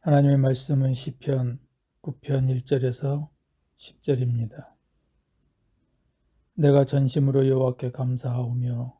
하나님의 말씀은 시편 9편 1절에서 10절입니다. 내가 전심으로 여호와께 감사하오며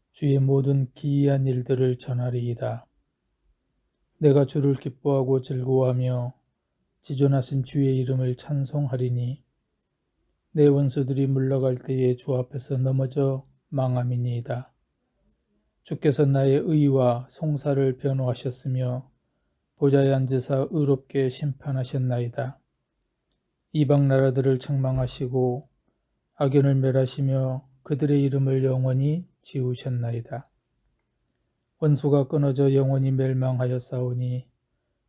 주의 모든 기이한 일들을 전하리이다. 내가 주를 기뻐하고 즐거워하며 지존하신 주의 이름을 찬송하리니 내 원수들이 물러갈 때에 주 앞에서 넘어져 망함이니이다. 주께서 나의 의와 송사를 변호하셨으며 보좌에 앉으사 의롭게 심판하셨나이다. 이방 나라들을 책망하시고 악인을 멸하시며 그들의 이름을 영원히 지우셨나이다. 원수가 끊어져 영원히 멸망하였사오니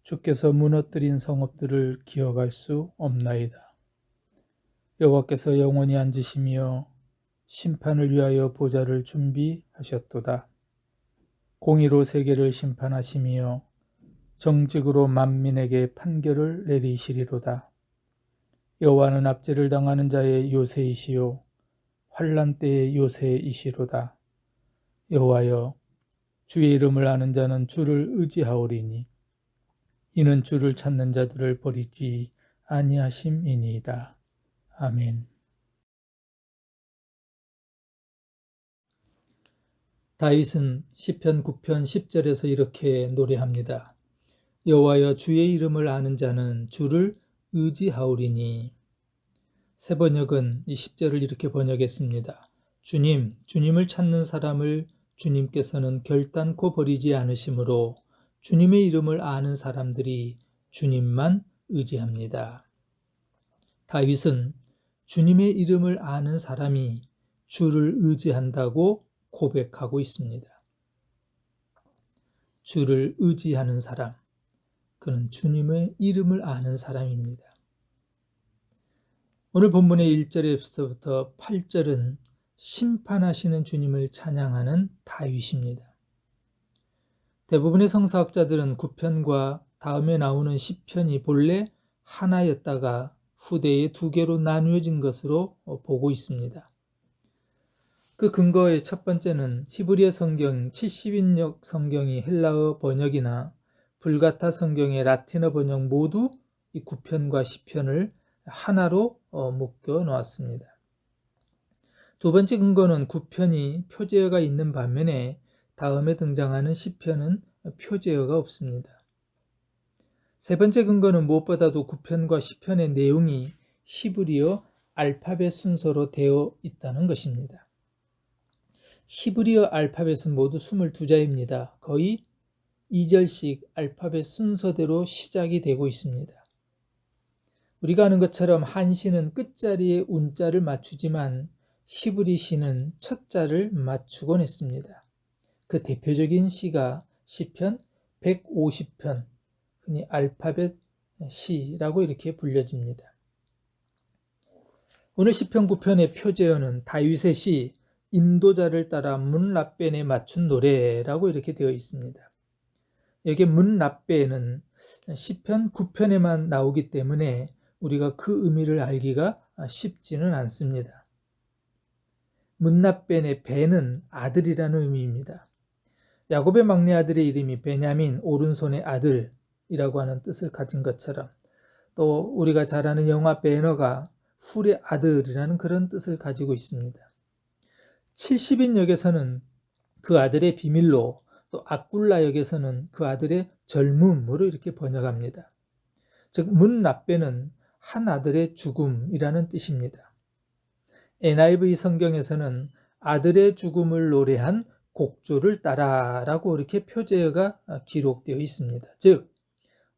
주께서 무너뜨린 성읍들을 기억할 수 없나이다. 여호와께서 영원히 앉으시며 심판을 위하여 보좌를 준비하셨도다. 공의로 세계를 심판하시며 정직으로 만민에게 판결을 내리시리로다. 여호와는 압제를 당하는 자의 요새이시요 환난 때의 요새이시로다. 여호와여, 주의 이름을 아는 자는 주를 의지하오리니 이는 주를 찾는 자들을 버리지 아니하심이니이다. 아멘. 다윗은 시편 9편 10절에서 이렇게 노래합니다. 여호와여, 주의 이름을 아는 자는 주를 의지하오리니. 새 번역은 이 10절을 이렇게 번역했습니다. 주님을 찾는 사람을 주님께서는 결단코 버리지 않으시므로 주님의 이름을 아는 사람들이 주님만 의지합니다. 다윗은 주님의 이름을 아는 사람이 주를 의지한다고 고백하고 있습니다. 주를 의지하는 사람, 그는 주님의 이름을 아는 사람입니다. 오늘 본문의 1절에서부터 8절은 심판하시는 주님을 찬양하는 다윗입니다. 대부분의 성서학자들은 9편과 다음에 나오는 10편이 본래 하나였다가 후대에 두 개로 나누어진 것으로 보고 있습니다. 그 근거의 첫 번째는 히브리어 성경 70인역 성경이 헬라어 번역이나 불가타 성경의 라틴어 번역 모두 이 9편과 10편을 하나로 묶어 놓았습니다. 두 번째 근거는 9편이 표제어가 있는 반면에 다음에 등장하는 10편은 표제어가 없습니다. 세 번째 근거는 무엇보다도 9편과 10편의 내용이 히브리어 알파벳 순서로 되어 있다는 것입니다. 히브리어 알파벳은 모두 22자입니다. 거의 2절씩 알파벳 순서대로 시작이 되고 있습니다. 우리가 아는 것처럼 한시는 끝자리에 운자를 맞추지만 히브리 시는 첫 자를 맞추곤 했습니다. 그 대표적인 시가 시편 150편, 흔히 알파벳 시라고 이렇게 불려집니다. 오늘 시편 9편의 표제어는 다윗의 시 인도자를 따라 문라벤에 맞춘 노래라고 이렇게 되어 있습니다. 여기 문라벤은 시편 9편에만 나오기 때문에 우리가 그 의미를 알기가 쉽지는 않습니다. 문라벤의 벤은 아들이라는 의미입니다. 야곱의 막내 아들의 이름이 베냐민, 오른손의 아들이라고 하는 뜻을 가진 것처럼 또 우리가 잘 아는 영화 배너가 훌의 아들이라는 그런 뜻을 가지고 있습니다. 70인 역에서는 그 아들의 비밀로, 또 아꿀라 역에서는 그 아들의 젊음으로 이렇게 번역합니다. 즉 문라벤은 한 아들의 죽음이라는 뜻입니다. NIV 성경에서는 아들의 죽음을 노래한 곡조를 따라라고 이렇게 표제어가 기록되어 있습니다. 즉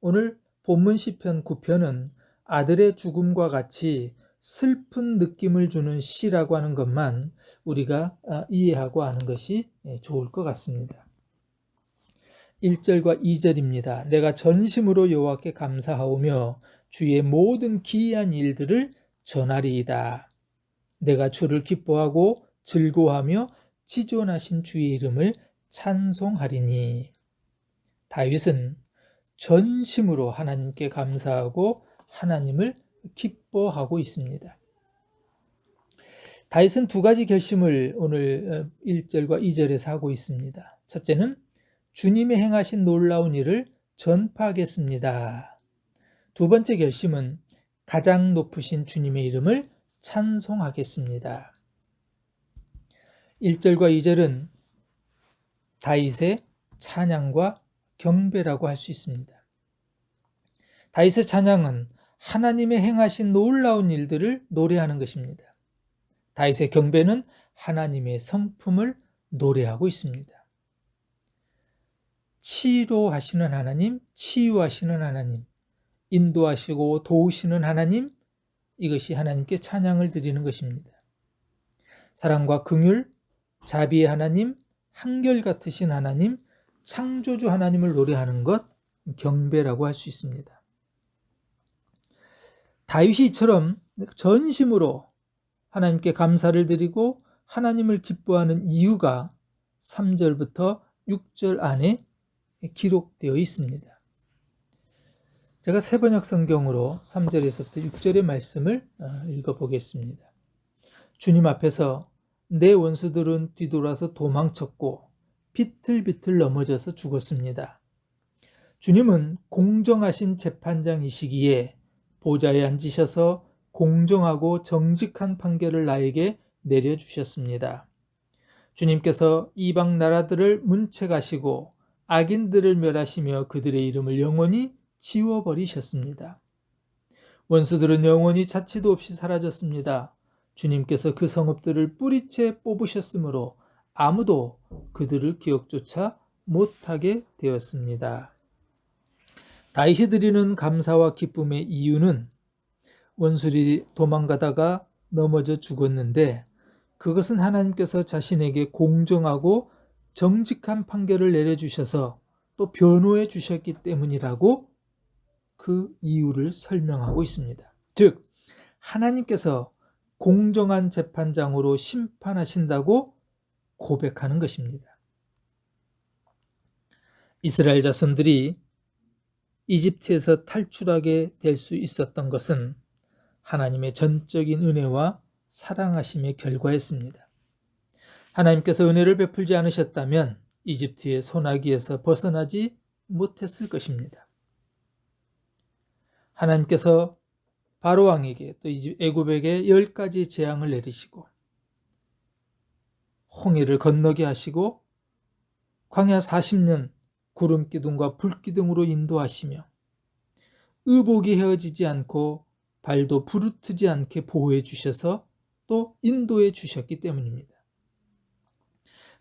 오늘 본문 시편 9편은 아들의 죽음과 같이 슬픈 느낌을 주는 시라고 하는 것만 우리가 이해하고 아는 것이 좋을 것 같습니다. 1절과 2절입니다. 내가 전심으로 여호와께 감사하오며 주의 모든 기이한 일들을 전하리이다. 내가 주를 기뻐하고 즐거워하며 지존하신 주의 이름을 찬송하리니. 다윗은 전심으로 하나님께 감사하고 하나님을 기뻐하고 있습니다. 다윗은 두 가지 결심을 오늘 1절과 2절에서 하고 있습니다. 첫째는 주님이 행하신 놀라운 일을 전파하겠습니다. 두 번째 결심은 가장 높으신 주님의 이름을 찬송하겠습니다. 1절과 2절은 다윗의 찬양과 경배라고 할 수 있습니다. 다윗의 찬양은 하나님의 행하신 놀라운 일들을 노래하는 것입니다. 다윗의 경배는 하나님의 성품을 노래하고 있습니다. 치료하시는 하나님, 치유하시는 하나님, 인도하시고 도우시는 하나님, 이것이 하나님께 찬양을 드리는 것입니다. 사랑과 긍휼, 자비의 하나님, 한결같으신 하나님, 창조주 하나님을 노래하는 것, 경배라고 할 수 있습니다. 다윗이 이처럼 전심으로 하나님께 감사를 드리고 하나님을 기뻐하는 이유가 3절부터 6절 안에 기록되어 있습니다. 제가 새번역 성경으로 3절에서부터 6절의 말씀을 읽어보겠습니다. 주님 앞에서 내 원수들은 뒤돌아서 도망쳤고 비틀비틀 넘어져서 죽었습니다. 주님은 공정하신 재판장이시기에 보좌에 앉으셔서 공정하고 정직한 판결을 나에게 내려주셨습니다. 주님께서 이방 나라들을 문책하시고 악인들을 멸하시며 그들의 이름을 영원히 지워버리셨습니다. 원수들은 영원히 자취도 없이 사라졌습니다. 주님께서 그 성읍들을 뿌리채 뽑으셨으므로 아무도 그들을 기억조차 못하게 되었습니다. 다윗이 드리는 감사와 기쁨의 이유는 원수들이 도망가다가 넘어져 죽었는데 그것은 하나님께서 자신에게 공정하고 정직한 판결을 내려주셔서 또 변호해 주셨기 때문이라고 그 이유를 설명하고 있습니다. 즉, 하나님께서 공정한 재판장으로 심판하신다고 고백하는 것입니다. 이스라엘 자손들이 이집트에서 탈출하게 될 수 있었던 것은 하나님의 전적인 은혜와 사랑하심의 결과였습니다. 하나님께서 은혜를 베풀지 않으셨다면 이집트의 소나기에서 벗어나지 못했을 것입니다. 하나님께서 바로왕에게 또 애굽에게 10가지 재앙을 내리시고 홍해를 건너게 하시고 광야 40년 구름 기둥과 불 기둥으로 인도하시며 의복이 헤어지지 않고 발도 부르트지 않게 보호해 주셔서 또 인도해 주셨기 때문입니다.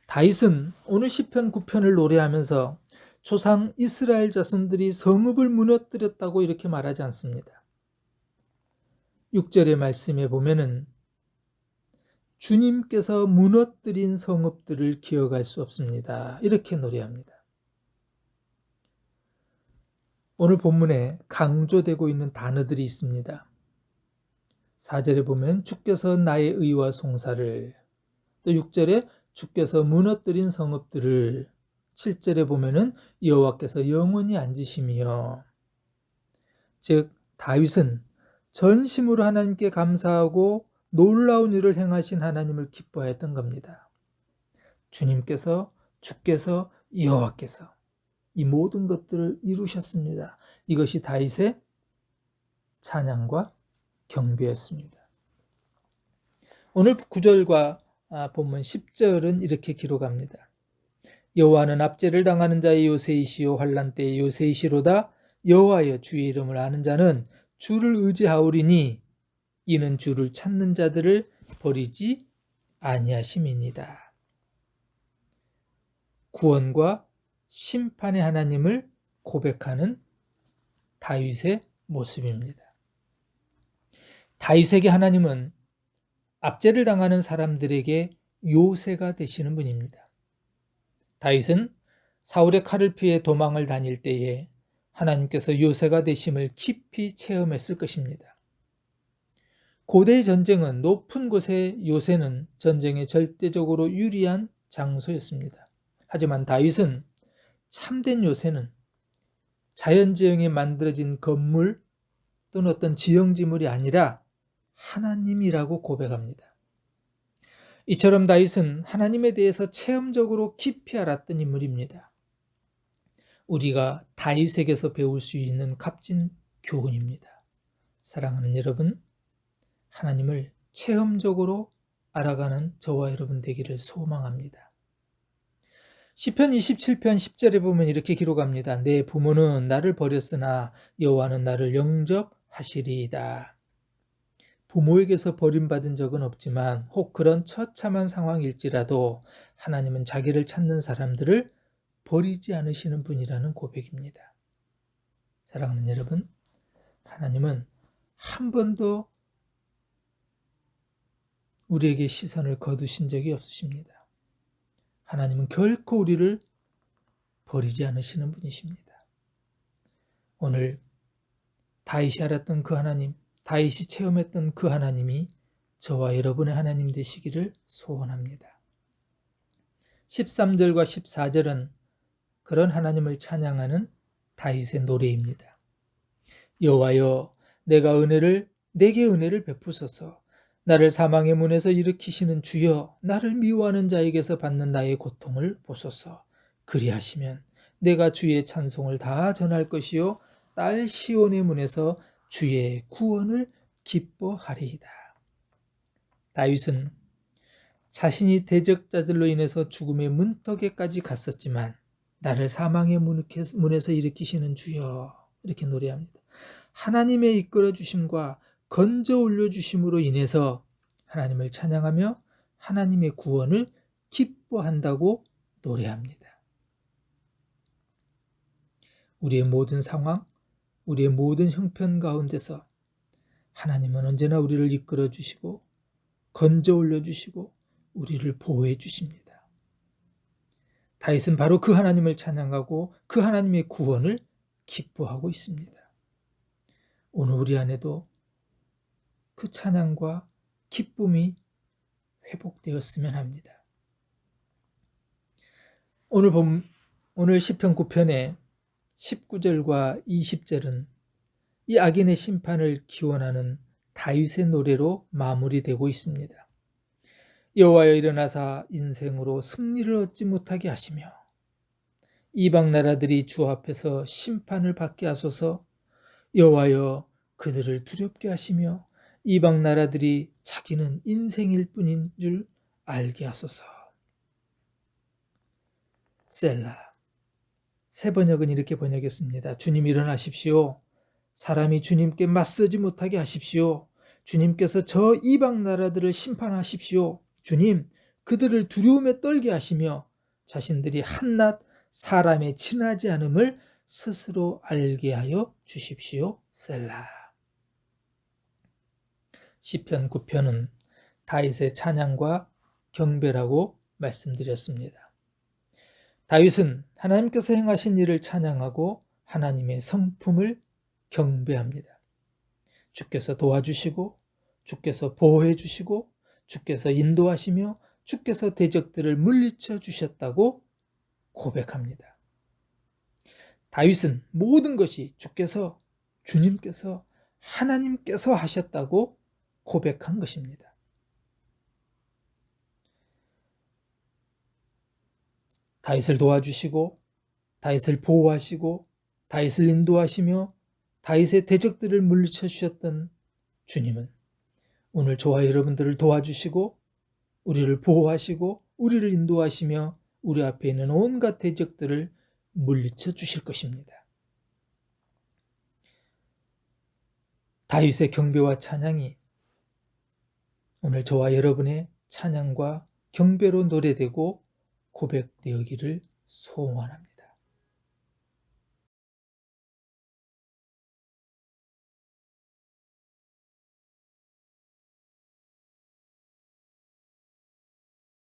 다윗은 오늘 시편 9편을 노래하면서 조상 이스라엘 자손들이 성읍을 무너뜨렸다고 이렇게 말하지 않습니다. 6절의 말씀에 보면은 주님께서 무너뜨린 성읍들을 기억할 수 없습니다. 이렇게 노래합니다. 오늘 본문에 강조되고 있는 단어들이 있습니다. 4절에 보면 주께서 나의 의와 송사를, 또 6절에 주께서 무너뜨린 성읍들을, 7절에 보면은 여호와께서 영원히 앉으시며, 즉 다윗은 전심으로 하나님께 감사하고 놀라운 일을 행하신 하나님을 기뻐했던 겁니다. 주님께서, 주께서, 여호와께서 이 모든 것들을 이루셨습니다. 이것이 다윗의 찬양과 경배였습니다. 오늘 9절과 본문 10절은 이렇게 기록합니다. 여호와는 압제를 당하는 자의 요새이시요 환난 때의 요새이시로다. 여호와여 주의 이름을 아는 자는 주를 의지하오리니 이는 주를 찾는 자들을 버리지 아니하심이니이다. 구원과 심판의 하나님을 고백하는 다윗의 모습입니다. 다윗에게 하나님은 압제를 당하는 사람들에게 요새가 되시는 분입니다. 다윗은 사울의 칼을 피해 도망을 다닐 때에 하나님께서 요새가 되심을 깊이 체험했을 것입니다. 고대 전쟁은 높은 곳의 요새는 전쟁에 절대적으로 유리한 장소였습니다. 하지만 다윗은 참된 요새는 자연지형에 만들어진 건물 또는 어떤 지형지물이 아니라 하나님이라고 고백합니다. 이처럼 다윗은 하나님에 대해서 체험적으로 깊이 알았던 인물입니다. 우리가 다윗에게서 배울 수 있는 값진 교훈입니다. 사랑하는 여러분, 하나님을 체험적으로 알아가는 저와 여러분 되기를 소망합니다. 시편 27편 10절에 보면 이렇게 기록합니다. 내 부모는 나를 버렸으나 여호와는 나를 영접하시리이다. 부모에게서 버림받은 적은 없지만 혹 그런 처참한 상황일지라도 하나님은 자기를 찾는 사람들을 버리지 않으시는 분이라는 고백입니다. 사랑하는 여러분, 하나님은 한 번도 우리에게 시선을 거두신 적이 없으십니다. 하나님은 결코 우리를 버리지 않으시는 분이십니다. 오늘 다윗이 알았던 그 하나님, 다윗이 체험했던 그 하나님이 저와 여러분의 하나님 되시기를 소원합니다. 13절과 14절은 그런 하나님을 찬양하는 다윗의 노래입니다. 여호와여, 내게 은혜를 베푸소서. 나를 사망의 문에서 일으키시는 주여, 나를 미워하는 자에게서 받는 나의 고통을 보소서. 그리하시면 내가 주의 찬송을 다 전할 것이요 딸 시온의 문에서 주의 구원을 기뻐하리이다. 다윗은 자신이 대적자들로 인해서 죽음의 문턱에까지 갔었지만 나를 사망의 문에서 일으키시는 주여, 이렇게 노래합니다. 하나님의 이끌어 주심과 건져 올려 주심으로 인해서 하나님을 찬양하며 하나님의 구원을 기뻐한다고 노래합니다. 우리의 모든 상황, 우리의 모든 형편 가운데서 하나님은 언제나 우리를 이끌어 주시고 건져 올려 주시고 우리를 보호해 주십니다. 다윗은 바로 그 하나님을 찬양하고 그 하나님의 구원을 기뻐하고 있습니다. 오늘 우리 안에도 그 찬양과 기쁨이 회복되었으면 합니다. 오늘 시편 9편의 19절과 20절은 이 악인의 심판을 기원하는 다윗의 노래로 마무리되고 있습니다. 여호와여, 일어나사 인생으로 승리를 얻지 못하게 하시며 이방 나라들이 주 앞에서 심판을 받게 하소서. 여호와여, 그들을 두렵게 하시며 이방 나라들이 자기는 인생일 뿐인 줄 알게 하소서. 셀라. 새 번역은 이렇게 번역했습니다. 주님 일어나십시오. 사람이 주님께 맞서지 못하게 하십시오. 주님께서 저 이방 나라들을 심판하십시오. 주님, 그들을 두려움에 떨게 하시며 자신들이 한낱 사람에 친하지 않음을 스스로 알게 하여 주십시오. 셀라. 시편 9편은 다윗의 찬양과 경배라고 말씀드렸습니다. 다윗은 하나님께서 행하신 일을 찬양하고 하나님의 성품을 경배합니다. 주께서 도와주시고 주께서 보호해 주시고 주께서 인도하시며 주께서 대적들을 물리쳐 주셨다고 고백합니다. 다윗은 모든 것이 주님께서 하나님께서 하셨다고 고백한 것입니다. 다윗을 도와주시고 다윗을 보호하시고 다윗을 인도하시며 다윗의 대적들을 물리쳐 주셨던 주님은 오늘 저와 여러분들을 도와주시고 우리를 보호하시고 우리를 인도하시며 우리 앞에 있는 온갖 대적들을 물리쳐 주실 것입니다. 다윗의 경배와 찬양이 오늘 저와 여러분의 찬양과 경배로 노래되고 고백되기를 소원합니다.